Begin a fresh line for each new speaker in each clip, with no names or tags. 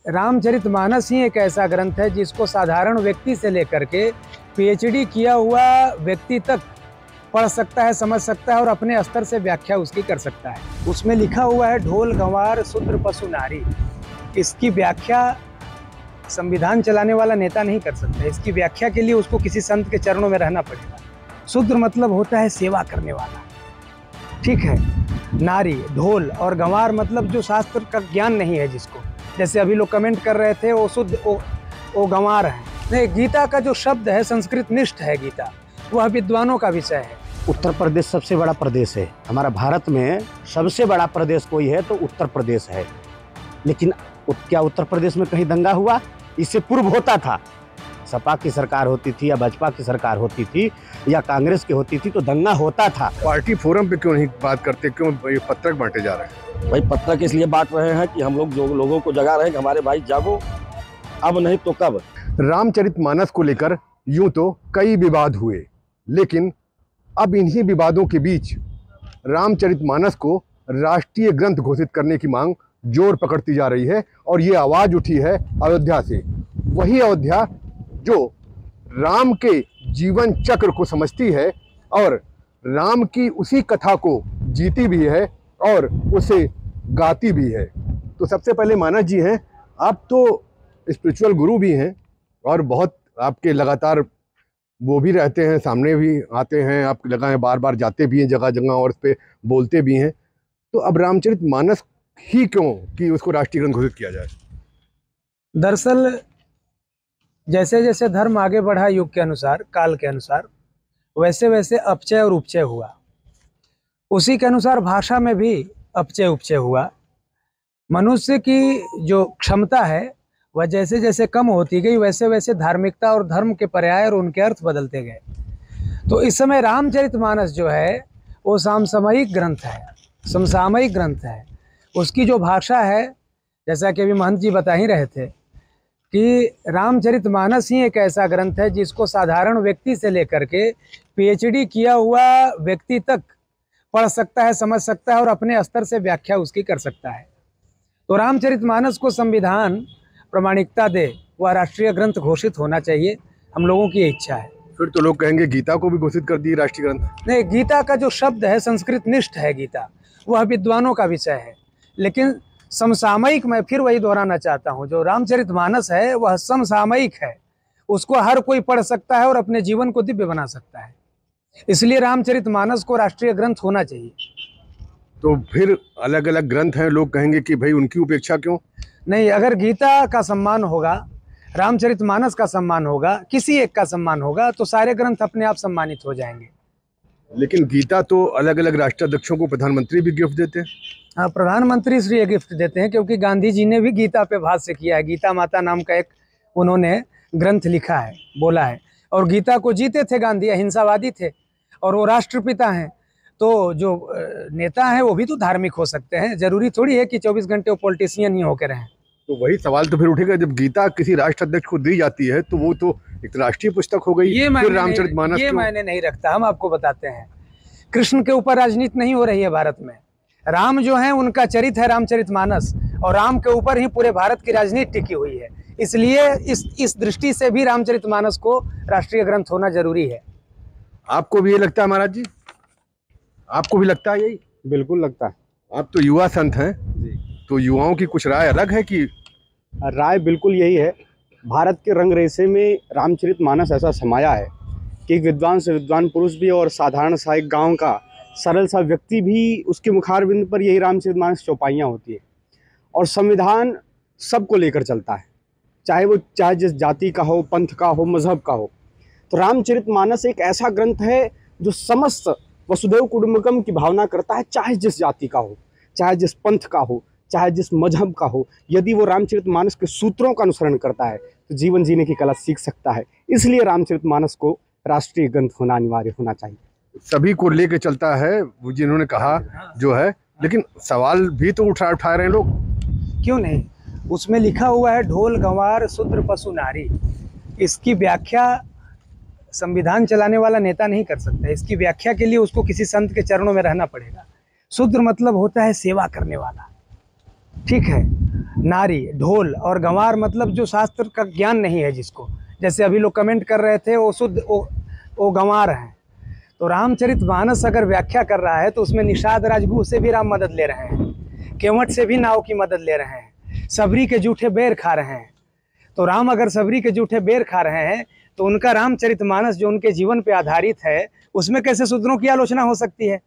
रामचरितमानस ही एक ऐसा ग्रंथ है जिसको साधारण व्यक्ति से लेकर के पीएचडी किया हुआ व्यक्ति तक पढ़ सकता है, समझ सकता है और अपने स्तर से व्याख्या उसकी कर सकता है। उसमें लिखा हुआ है ढोल गंवार शूद्र पशु नारी। इसकी व्याख्या संविधान चलाने वाला नेता नहीं कर सकता। इसकी व्याख्या के लिए उसको किसी संत के चरणों में रहना पड़ेगा। शूद्र मतलब होता है सेवा करने वाला, ठीक है। नारी, ढोल और गंवार मतलब जो शास्त्र का ज्ञान नहीं है जिसको, जैसे अभी लोग कमेंट कर रहे थे वो शुद्ध वो गंवार है। नहीं, गीता का जो शब्द है संस्कृत निष्ठ है। गीता वह विद्वानों का विषय है।
उत्तर प्रदेश सबसे बड़ा प्रदेश है। हमारा भारत में सबसे बड़ा प्रदेश कोई है तो उत्तर प्रदेश है। लेकिन क्या उत्तर प्रदेश में कहीं दंगा हुआ? इससे पूर्व होता था। सपा की सरकार होती थी या भाजपा की सरकार होती थी या कांग्रेस की होती थी तो दंगा होता था।
पार्टी फोरम पे क्यों नहीं बात करते? क्यों ये पत्रक बांटे जा रहे हैं?
भाई पत्रक इसलिए बांट रहे हैं कि हम लोग जो लोगों को जगा रहे हैं कि हमारे भाई जागो, अब नहीं तो कब।
रामचरितमानस को लेकर यूं तो कई विवाद हुए, लेकिन अब इन्हीं विवादों के बीच रामचरितमानस को राष्ट्रीय ग्रंथ घोषित करने की मांग जोर पकड़ती जा रही है। और ये आवाज उठी है अयोध्या से, वही अयोध्या जो राम के जीवन चक्र को समझती है और राम की उसी कथा को जीती भी है और उसे गाती भी है। तो सबसे पहले मानस जी हैं, आप तो स्पिरिचुअल गुरु भी हैं और बहुत आपके लगातार वो भी रहते हैं, सामने भी आते हैं, आपकी जगह बार बार जाते भी हैं जगह जगह और उस पर बोलते भी हैं। तो अब रामचरितमानस ही क्यों कि उसको राष्ट्रीय ग्रंथ घोषित किया जाए?
दरअसल जैसे जैसे धर्म आगे बढ़ा युग के अनुसार, काल के अनुसार, वैसे वैसे अपचय और उपचय हुआ। उसी के अनुसार भाषा में भी अपचय उपचय हुआ। मनुष्य की जो क्षमता है वह जैसे जैसे कम होती गई वैसे वैसे धार्मिकता और धर्म के पर्याय और उनके अर्थ बदलते गए। तो इस समय रामचरितमानस जो है वो समसामयिक ग्रंथ है, समसामयिक ग्रंथ है। उसकी जो भाषा है, जैसा कि अभी महंत जी बता ही रहे थे कि रामचरितमानस ही एक ऐसा ग्रंथ है जिसको साधारण व्यक्ति से लेकर के पीएचडी किया हुआ व्यक्ति तक पढ़ सकता है, समझ सकता है और अपने स्तर से व्याख्या उसकी कर सकता है। तो रामचरितमानस को संविधान प्रामाणिकता दे, वह राष्ट्रीय ग्रंथ घोषित होना चाहिए, हम लोगों की इच्छा है।
फिर तो लोग कहेंगे गीता को भी घोषित कर दी राष्ट्रीय ग्रंथ।
नहीं, गीता का जो शब्द है संस्कृत निष्ठ है। गीता वह विद्वानों का विषय है। लेकिन समसामयिक, मैं फिर वही दोहराना चाहता हूँ, जो रामचरितमानस है वह समसामयिक है। उसको हर कोई पढ़ सकता है और अपने जीवन को दिव्य बना सकता है। इसलिए रामचरितमानस को राष्ट्रीय ग्रंथ होना चाहिए।
तो फिर अलग अलग ग्रंथ हैं, लोग कहेंगे कि भाई उनकी उपेक्षा क्यों?
नहीं, अगर गीता का सम्मान होगा, रामचरितमानस का सम्मान होगा, किसी एक का सम्मान होगा तो सारे ग्रंथ अपने आप सम्मानित हो जाएंगे।
लेकिन गीता तो अलग अलग राष्ट्राध्यक्षों को प्रधानमंत्री भी गिफ्ट देते हैं।
हाँ, प्रधानमंत्री इसलिए गिफ्ट देते हैं क्योंकि गांधी जी ने भी गीता पे भाष्य किया है। गीता माता नाम का एक उन्होंने ग्रंथ लिखा है, बोला है। और गीता को जीते थे गांधी, अहिंसावादी थे और वो राष्ट्रपिता हैं। तो जो नेता हैं वो भी तो धार्मिक हो सकते हैं। जरूरी थोड़ी है कि 24 घंटे वो पॉलिटिशियन ही होकर रहें।
तो वही सवाल तो फिर उठेगा, जब गीता किसी राष्ट्राध्यक्ष को दी जाती है तो वो तो एक राष्ट्रीय पुस्तक हो गई।
ये मायने नहीं रखता। हम आपको बताते हैं, कृष्ण के ऊपर राजनीति नहीं हो रही है भारत में। राम जो है उनका चरित्र है रामचरितमानस, और राम के ऊपर ही पूरे भारत की राजनीति टिकी हुई है। इसलिए इस दृष्टि से भी रामचरितमानस को राष्ट्रीय ग्रंथ होना जरूरी है।
आपको भी ये लगता है महाराज जी? आपको भी लगता है यही?
बिल्कुल लगता है।
आप तो युवा संत हैं जी, तो युवाओं की कुछ राय अलग है कि?
राय बिल्कुल यही है। भारत के रंग रेशे में रामचरितमानस ऐसा समाया है कि एक विद्वान से विद्वान पुरुष भी और साधारण सा एक गाँव का सरल सा व्यक्ति भी, उसके मुखारबिंद पर यही रामचरितमानस चौपाइयाँ होती है। और संविधान सबको लेकर चलता है, चाहे जिस जाति का हो, पंथ का हो, मजहब का हो। तो रामचरितमानस एक ऐसा ग्रंथ है जो समस्त वसुधैव कुटुंबकम की भावना करता है, चाहे जिस जाति का हो, चाहे जिस पंथ का हो, चाहे जिस मजहब का हो। यदि वो रामचरितमानस के सूत्रों का अनुसरण करता है तो जीवन जीने की कला सीख सकता है। इसलिए रामचरितमानस को राष्ट्रीय ग्रंथ होना अनिवार्य होना चाहिए।
सभी को लेके चलता है वो जिन्होंने कहा जो है, लेकिन सवाल भी तो उठा रहे हैं लोग।
क्यों नहीं? उसमें लिखा हुआ है ढोल गंवार शूद्र पशु नारी। इसकी व्याख्या संविधान चलाने वाला नेता नहीं कर सकता। इसकी व्याख्या के लिए उसको किसी संत के चरणों में रहना पड़ेगा। शूद्र मतलब होता है सेवा करने वाला, ठीक है। नारी, ढोल और गंवार मतलब जो शास्त्र का ज्ञान नहीं है जिसको, जैसे अभी लोग कमेंट कर रहे थे वो शुद्ध वो गंवार हैं। तो रामचरितमानस अगर व्याख्या कर रहा है तो उसमें निषाद राजगुरु से भी राम मदद ले रहे हैं, केवट से भी नाव की मदद ले रहे हैं, सबरी के जूठे बेर खा रहे हैं। तो राम अगर सबरी के जूठे बेर खा रहे हैं तो उनका रामचरितमानस जो उनके जीवन पे आधारित है उसमें कैसे शूद्रों की आलोचना हो सकती है?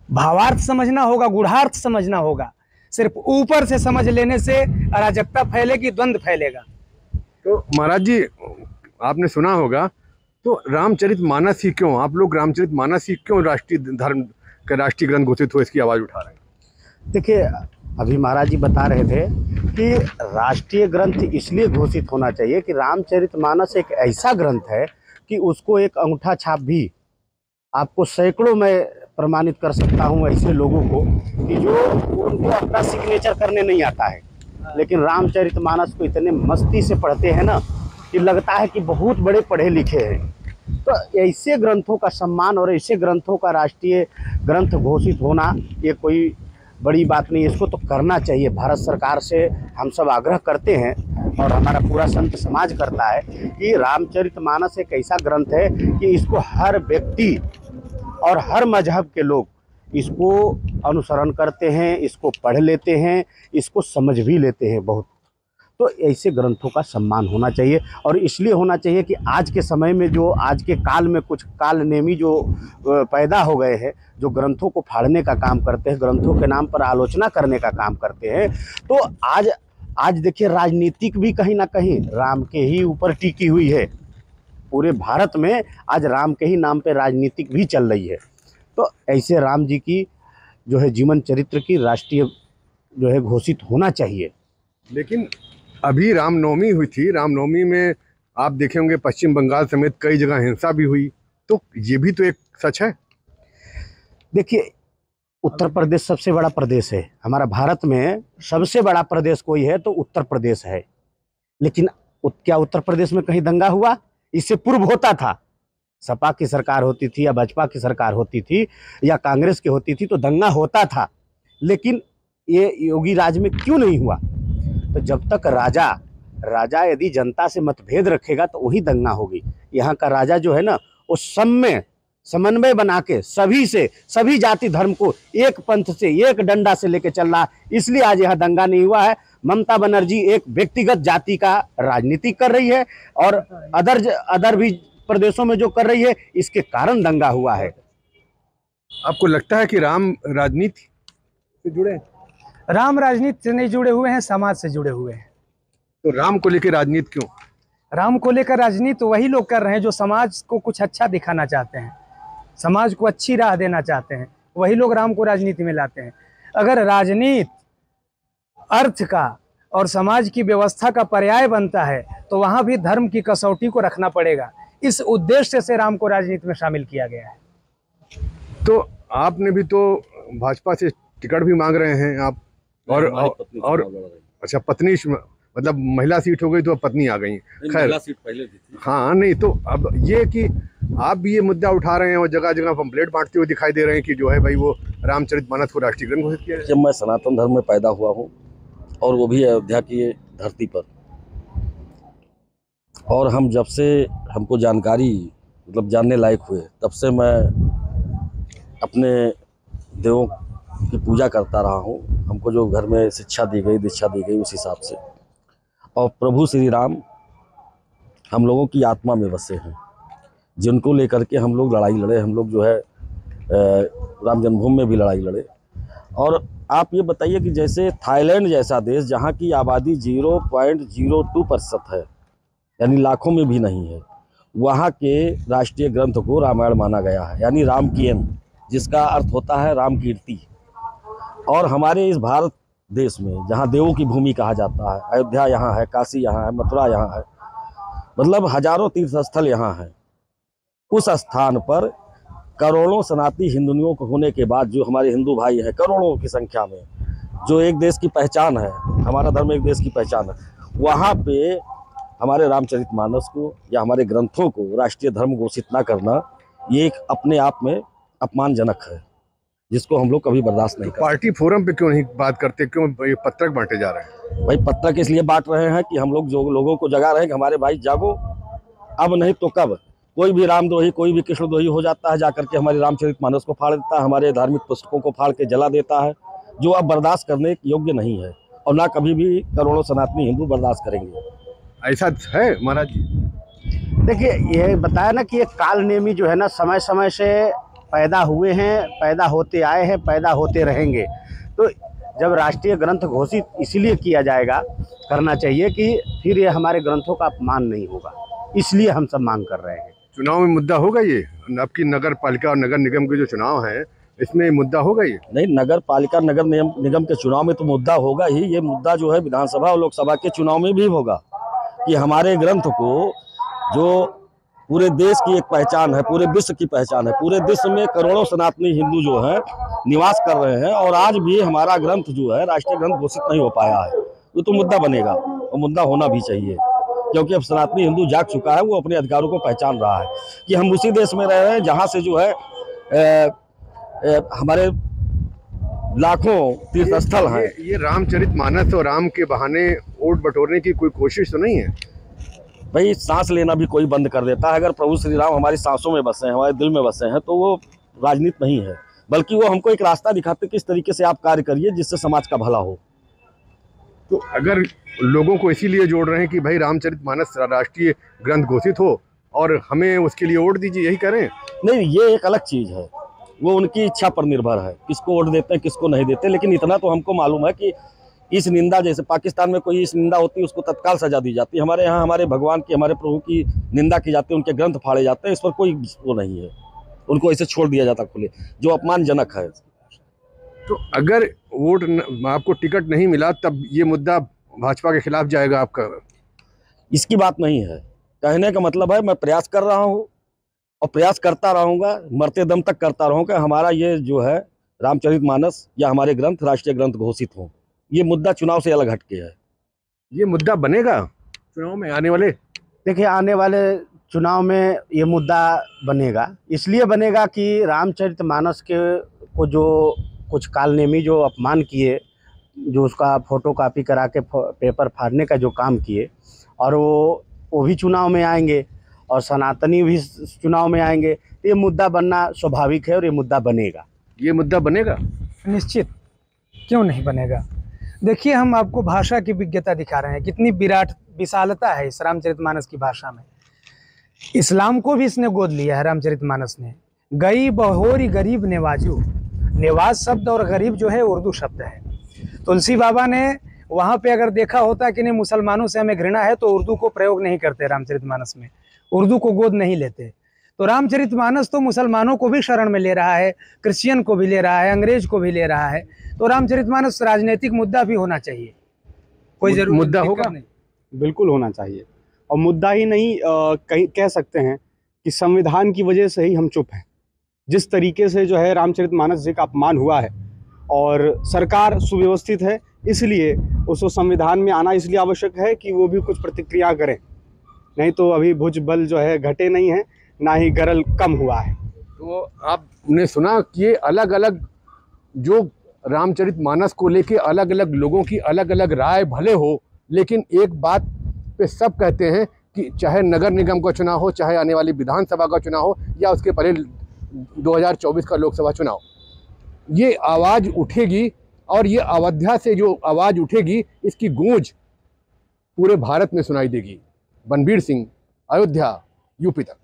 भावार्थ समझना होगा, गूढ़ार्थ समझना होगा। सिर्फ ऊपर से समझ लेने से अराजकता फैलेगी, द्वंद्व फैलेगा।
तो महाराज जी, आपने सुना होगा, तो रामचरितमानस ही क्यों, आप लोग रामचरितमानस ही क्यों राष्ट्रीय धर्म का राष्ट्रीय ग्रंथ घोषित हो, इसकी आवाज़ उठा रहे हैं?
देखिए, अभी महाराज जी बता रहे थे कि राष्ट्रीय ग्रंथ इसलिए घोषित होना चाहिए कि रामचरितमानस एक ऐसा ग्रंथ है कि उसको एक अंगूठा छाप भी आपको सैकड़ों में प्रमाणित कर सकता हूं ऐसे लोगों को कि जो उनको अपना सिग्नेचर करने नहीं आता है, लेकिन रामचरितमानस को इतने मस्ती से पढ़ते हैं ना कि लगता है कि बहुत बड़े पढ़े लिखे हैं। तो ऐसे ग्रंथों का सम्मान और ऐसे ग्रंथों का राष्ट्रीय ग्रंथ घोषित होना ये कोई बड़ी बात नहीं, इसको तो करना चाहिए। भारत सरकार से हम सब आग्रह करते हैं और हमारा पूरा संत समाज करता है कि रामचरितमानस एक ऐसा ग्रंथ है कि इसको हर व्यक्ति और हर मजहब के लोग इसको अनुसरण करते हैं, इसको पढ़ लेते हैं, इसको समझ भी लेते हैं बहुत। तो ऐसे ग्रंथों का सम्मान होना चाहिए और इसलिए होना चाहिए कि आज के समय में जो आज के काल में कुछ कालनेमी जो पैदा हो गए हैं, जो ग्रंथों को फाड़ने का काम करते हैं, ग्रंथों के नाम पर आलोचना करने का काम करते हैं, तो आज देखिए राजनीतिक भी कहीं ना कहीं राम के ही ऊपर टिकी हुई है। पूरे भारत में आज राम के ही नाम पे राजनीतिक भी चल रही है। तो ऐसे राम जी की जो है जीवन चरित्र की राष्ट्रीय जो है घोषित होना चाहिए।
लेकिन अभी रामनवमी हुई थी, रामनवमी में आप देखे होंगे पश्चिम बंगाल समेत कई जगह हिंसा भी हुई, तो ये भी तो एक सच है।
देखिए, उत्तर प्रदेश सबसे बड़ा प्रदेश है हमारा। भारत में सबसे बड़ा प्रदेश कोई है तो उत्तर प्रदेश है। लेकिन क्या उत्तर प्रदेश में कहीं दंगा हुआ? इससे पूर्व होता था, सपा की सरकार होती थी या भाजपा की सरकार होती थी या कांग्रेस की होती थी तो दंगा होता था। लेकिन ये योगी राज में क्यों नहीं हुआ? तो जब तक राजा यदि जनता से मतभेद रखेगा तो वही दंगा होगी। यहाँ का राजा जो है ना, वो समन्वय बना के सभी जाति धर्म को एक पंथ से, एक डंडा से लेके चल रहा, इसलिए आज यहाँ दंगा नहीं हुआ है। ममता बनर्जी एक व्यक्तिगत जाति का राजनीति कर रही है और अदर भी प्रदेशों में जो कर रही है, इसके कारण दंगा हुआ है।
आपको लगता है कि राम राजनीति से जुड़े?
राम राजनीति से नहीं जुड़े हुए हैं, समाज से जुड़े हुए हैं।
तो राम को लेकर राजनीति क्यों?
राम को लेकर राजनीति तो वही लोग कर रहे हैं जो समाज को कुछ अच्छा दिखाना चाहते हैं, समाज को अच्छी राह देना चाहते हैं, वही लोग राम को राजनीति में लाते हैं। अगर राजनीति अर्थ का और समाज की व्यवस्था का पर्याय बनता है तो वहाँ भी धर्म की कसौटी को रखना पड़ेगा। इस उद्देश्य से राम को राजनीति में शामिल किया गया है।
तो आपने भी तो भाजपा से टिकट भी मांग रहे हैं आप, और अच्छा, पत्नी मतलब महिला सीट हो गई तो अब पत्नी आ गई। खैर,
सीट पहले थी।
हाँ, नहीं तो अब ये कि आप भी ये मुद्दा उठा रहे हैं और जगह जगह पंपलेट बांटते हुए दिखाई दे रहे हैं कि जो है भाई वो रामचरितमानस को राष्ट्रीय ग्रंथ घोषित किया है।
जब मैं सनातन धर्म में पैदा हुआ हूँ और वो भी अयोध्या की धरती पर, और हम जब से हमको जानकारी मतलब जानने लायक हुए तब से मैं अपने देवों की पूजा करता रहा हूँ। हमको जो घर में शिक्षा दी गई, दीक्षा दी गई, उस हिसाब से। और प्रभु श्री राम हम लोगों की आत्मा में बसे हैं, जिनको लेकर के हम लोग लड़ाई लड़े। हम लोग जो है राम जन्मभूमि में भी लड़ाई लड़े। और आप ये बताइए कि जैसे थाईलैंड जैसा देश जहाँ की आबादी 0.02% है, यानी लाखों में भी नहीं है, वहाँ के राष्ट्रीय ग्रंथ को रामायण माना गया है, यानी राम कीर्ति, जिसका अर्थ होता है राम कीर्ति। और हमारे इस भारत देश में जहाँ देवों की भूमि कहा जाता है, अयोध्या यहाँ है, काशी यहाँ है, मथुरा यहाँ है, मतलब हजारों तीर्थ स्थल यहाँ है। उस स्थान पर करोड़ों सनातनी हिंदुओं को होने के बाद जो हमारे हिंदू भाई हैं करोड़ों की संख्या में, जो एक देश की पहचान है, हमारा धर्म एक देश की पहचान है, वहाँ पे हमारे रामचरितमानस को या हमारे ग्रंथों को राष्ट्रीय धर्म घोषित ना करना, ये एक अपने आप में अपमानजनक है। जिसको हम लोग कभी बर्दाश्त नहीं करते।
पार्टी फोरम पे क्यों नहीं बात करते, क्यों ये पत्रक बांटे जा रहे हैं?
भाई पत्रक इसलिए बांट रहे हैं कि हम लोग जो लोगों को जगा रहे हैं कि हमारे भाई जागो, अब नहीं तो कब। कोई भी रामद्रोही, कोई भी कृष्णद्रोही हो जाता है, जाकर के हमारे रामचरितमानस को फाड़ देता है, हमारे धार्मिक पुस्तकों को फाड़ के जला देता है, जो अब बर्दाश्त करने योग्य नहीं है और ना कभी भी करोड़ों सनातनी हिंदू बर्दाश्त करेंगे।
ऐसा है महाराज जी?
देखिए, ये बताया ना कि ये कालनेमी जो है ना, समय समय से पैदा हुए हैं, पैदा होते आए हैं, पैदा होते रहेंगे। तो जब राष्ट्रीय ग्रंथ घोषित इसीलिए किया जाएगा, करना चाहिए कि फिर ये हमारे ग्रंथों का अपमान नहीं होगा, इसलिए हम सब मांग कर रहे हैं।
चुनाव में मुद्दा होगा ये? आपकी नगर पालिका और नगर निगम के जो चुनाव हैं, इसमें मुद्दा होगा ये?
नहीं, नगर पालिका नगर निगम के चुनाव में तो मुद्दा होगा ही। ये मुद्दा जो है विधानसभा और लोकसभा के चुनाव में भी होगा कि हमारे ग्रंथ को, जो पूरे देश की एक पहचान है, पूरे विश्व की पहचान है, पूरे विश्व में करोड़ों सनातनी हिंदू जो है निवास कर रहे हैं, और आज भी हमारा ग्रंथ जो है राष्ट्रीय ग्रंथ घोषित नहीं हो पाया है, तो मुद्दा बनेगा और मुद्दा होना भी चाहिए। क्योंकि अब सनातनी हिंदू जाग चुका है, वो अपने अधिकारों को पहचान रहा है कि हम उसी देश में रह रहे हैं जहाँ से जो है हमारे लाखों तीर्थ स्थल हैं।
ये रामचरितमानस और राम के बहाने वोट बटोरने की कोई कोशिश तो नहीं है?
भाई सांस लेना भी कोई बंद कर देता है। अगर प्रभु श्री राम हमारी सांसों में बसे हैं, हमारे दिल में बसे हैं, तो वो राजनीति नहीं है, बल्कि वो हमको एक रास्ता दिखाते किस तरीके से आप कार्य करिए जिससे समाज का भला हो।
तो अगर लोगों को इसीलिए जोड़ रहे हैं कि भाई रामचरितमानस राष्ट्रीय ग्रंथ घोषित हो और हमें उसके लिए वोट दीजिए, यही करें?
नहीं, ये एक अलग चीज़ है, वो उनकी इच्छा पर निर्भर है, किसको वोट देते हैं किसको नहीं देते। लेकिन इतना तो हमको मालूम है कि इस निंदा, जैसे पाकिस्तान में कोई इस निंदा होती है उसको तत्काल सजा दी जाती है, हमारे यहाँ हमारे भगवान की, हमारे प्रभु की निंदा की जाती है, उनके ग्रंथ फाड़े जाते हैं, इस पर कोई वो नहीं है, उनको ऐसे छोड़ दिया जाता खुले, जो अपमानजनक है।
तो अगर वोट आपको टिकट नहीं मिला, तब ये मुद्दा भाजपा के खिलाफ जाएगा आपका?
इसकी बात नहीं है, कहने का मतलब है मैं प्रयास कर रहा हूँ और प्रयास करता रहूँगा, मरते दम तक करता रहूँगा, हमारा ये जो है रामचरितमानस या हमारे ग्रंथ राष्ट्रीय ग्रंथ घोषित हों। ये मुद्दा चुनाव से अलग हटके है।
ये मुद्दा बनेगा चुनाव में आने वाले?
देखिए, आने वाले चुनाव में ये मुद्दा बनेगा, इसलिए बनेगा कि रामचरितमानस के को जो कुछ कालनेमी जो अपमान किए, जो उसका फोटोकॉपी करा के पेपर फाड़ने का जो काम किए, और वो भी चुनाव में आएंगे और सनातनी भी चुनाव में आएंगे, तो ये मुद्दा बनना स्वाभाविक है और ये मुद्दा बनेगा।
ये मुद्दा बनेगा
निश्चित, क्यों नहीं बनेगा। देखिए, हम आपको भाषा की विज्ञता दिखा रहे हैं, कितनी विराट विशालता है इस रामचरितमानस की भाषा में। इस्लाम को भी इसने गोद लिया है रामचरितमानस ने। गई बहोरी गरीब नेवाजू, नेवाज शब्द और गरीब जो है उर्दू शब्द है। तुलसी बाबा ने वहाँ पे अगर देखा होता कि नहीं मुसलमानों से हमें घृणा है, तो उर्दू को प्रयोग नहीं करते रामचरितमानस में, उर्दू को गोद नहीं लेते। तो रामचरितमानस तो मुसलमानों को भी शरण में ले रहा है, क्रिश्चियन को भी ले रहा है, अंग्रेज को भी ले रहा है। तो रामचरितमानस राजनीतिक मुद्दा भी होना चाहिए, कोई जरूर
मुद्दा होगा नहीं, बिल्कुल होना चाहिए। और मुद्दा ही नहीं, कहीं कह सकते हैं कि संविधान की वजह से ही हम चुप हैं। जिस तरीके से जो है रामचरितमानस जी का अपमान हुआ है, और सरकार सुव्यवस्थित है, इसलिए उसको संविधान में आना इसलिए आवश्यक है कि वो भी कुछ प्रतिक्रिया करें, नहीं तो अभी भुजबल जो है घटे नहीं है, ना ही गरल कम हुआ है।
तो आपने सुना कि ये अलग अलग जो रामचरितमानस को लेके अलग अलग लोगों की अलग अलग राय भले हो, लेकिन एक बात पे सब कहते हैं कि चाहे नगर निगम का चुनाव हो, चाहे आने वाली विधानसभा का चुनाव हो, या उसके पहले 2024 का लोकसभा चुनाव, ये आवाज़ उठेगी। और ये अयोध्या से जो आवाज़ उठेगी, इसकी गूंज पूरे भारत में सुनाई देगी। बनबीर सिंह, अयोध्या, यूपी तक।